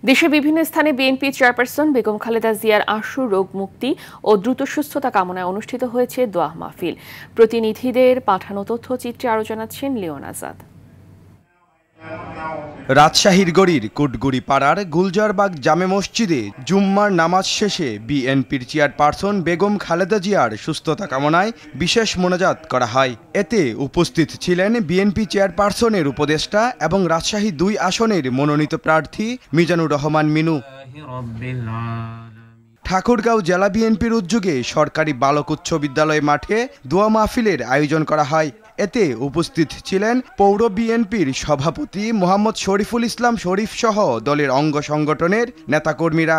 দেশের বিভিন্ন স্থানে বিএনপি চেয়ারপারসন বেগম খালেদা জিয়ার আশু রোগ মুক্তি ও দ্রুত সুস্থতা কামনায় অনুষ্ঠিত হয়েছে দোয়া মাহফিল। প্রতিনিধিদের পাঠানো তথ্যচিত্রে আরও জানাচ্ছেন লিওন আজাদ। রাজশাহীর গড়ির কুটগুড়ি পাড়ার গুলজারবাগ জামে মসজিদে জুম্মার নামাজ শেষে বিএনপির চেয়ারপারসন বেগম খালেদা জিয়ার সুস্থতা কামনায় বিশেষ মোনাজাত করা হয়। এতে উপস্থিত ছিলেন বিএনপি চেয়ারপারসনের উপদেষ্টা এবং রাজশাহী ২ আসনের মনোনীত প্রার্থী মিজানুর রহমান মিনু। ঠাকুরগাঁও জেলা বিএনপির উদ্যোগে সরকারি বালক উচ্চ বিদ্যালয় মাঠে দোয়া মাহফিলের আয়োজন করা হয়। এতে উপস্থিত ছিলেন পৌর বিএনপির সভাপতি মোহাম্মদ শরীফুল ইসলাম শরীফ সহ দলের অঙ্গ সংগঠনের নেতাকর্মীরা।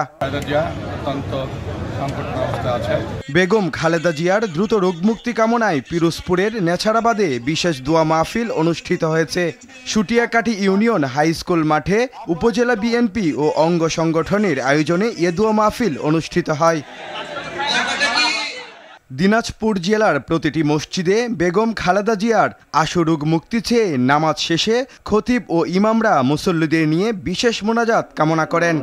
বেগম খালেদা জিয়ার দ্রুত রোগমুক্তি কামনায় পিরোজপুরের নেছারাবাদে বিশেষ দোয়া মাহফিল অনুষ্ঠিত হয়েছে। সুটিয়াকাঠি ইউনিয়ন হাই স্কুল মাঠে উপজেলা বিএনপি ও অঙ্গ সংগঠনের আয়োজনে এ দোয়া মাহফিল অনুষ্ঠিত হয়। দিনাজপুর জেলার প্রতিটি মসজিদে বেগম খালেদা জিয়ার আশু রোগ মুক্তি চেয়ে নামাজ শেষে খতিব ও ইমামরা মুসল্লিদের নিয়ে বিশেষ মোনাজাত কামনা করেন।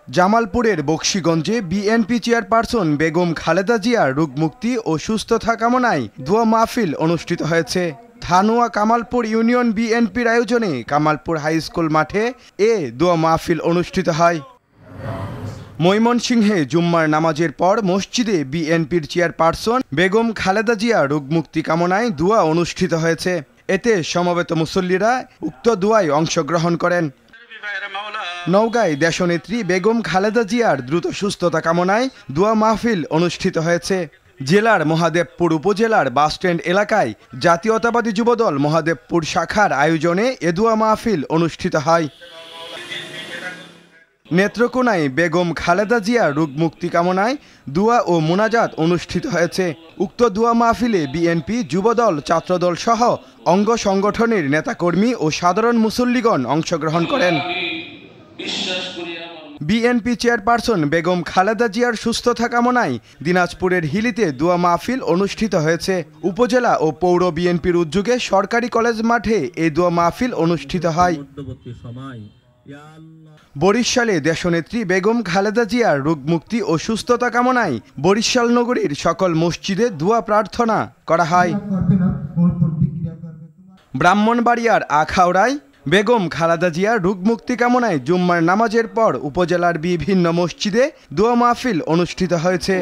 জামালপুরের বকশীগঞ্জে বিএনপি চেয়ারপারসন বেগম খালেদা জিয়ার রোগমুক্তি ও সুস্থতা কামনায় দোয়া মাহফিল অনুষ্ঠিত হয়েছে। থানুয়া কামালপুর ইউনিয়ন বিএনপির আয়োজনে কামালপুর হাই স্কুল মাঠে এ দোয়া মাহফিল অনুষ্ঠিত হয়। ময়মনসিংহে জুম্মার নামাজের পর মসজিদে বিএনপির চেয়ারপারসন বেগম খালেদা জিয়া রোগমুক্তি কামনায় দোয়া অনুষ্ঠিত হয়েছে। এতে সমবেত মুসল্লিরা উক্ত দোয়ায় অংশগ্রহণ করেন। নওগাঁয় দেশনেত্রী বেগম খালেদা জিয়ার দ্রুত সুস্থতা কামনায় দোয়া মাহফিল অনুষ্ঠিত হয়েছে। জেলার মহাদেবপুর উপজেলার বাসস্ট্যান্ড এলাকায় জাতীয়তাবাদী যুবদল মহাদেবপুর শাখার আয়োজনে এ দোয়া মাহফিল অনুষ্ঠিত হয়। নেত্রকোনায় বেগম খালেদা জিয়ার রোগমুক্তি কামনায় দোয়া ও মোনাজাত অনুষ্ঠিত হয়েছে। উক্ত দোয়া মাহফিলে বিএনপি যুবদল ছাত্রদল সহ অঙ্গ সংগঠনের নেতাকর্মী ও সাধারণ মুসল্লিগণ অংশগ্রহণ করেন। বিএনপি চেয়ারপারসন বেগম খালেদা জিয়ার সুস্থতা কামনায় দিনাজপুরের হিলিতে দোয়া মাহফিল অনুষ্ঠিত হয়েছে। উপজেলা ও পৌর বিএনপির উদ্যোগে সরকারি কলেজ মাঠে এই দোয়া মাহফিল অনুষ্ঠিত হয়। বরিশালে দেশনেত্রী বেগম খালেদা জিয়ার রোগমুক্তি ও সুস্থতা কামনায় বরিশাল নগরীর সকল মসজিদে দোয়া প্রার্থনা করা হয়। ব্রাহ্মণবাড়িয়ার আখাউড়ায় বেগম খালেদা জিয়ার রোগমুক্তি কামনায় জুম্মার নামাজের পর উপজেলার বিভিন্ন মসজিদে দোয়া মাহফিল অনুষ্ঠিত হয়েছে।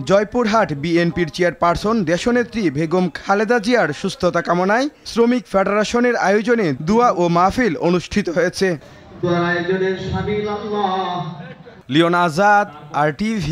জয়পুরহাট বিএনপির চেয়ারপারসন দেশনেত্রী বেগম খালেদা জিয়ার সুস্থতা কামনায় শ্রমিক ফেডারেশনের আয়োজনে দোয়া ও মাহফিল অনুষ্ঠিত হয়েছে। Leon Azad, RTV।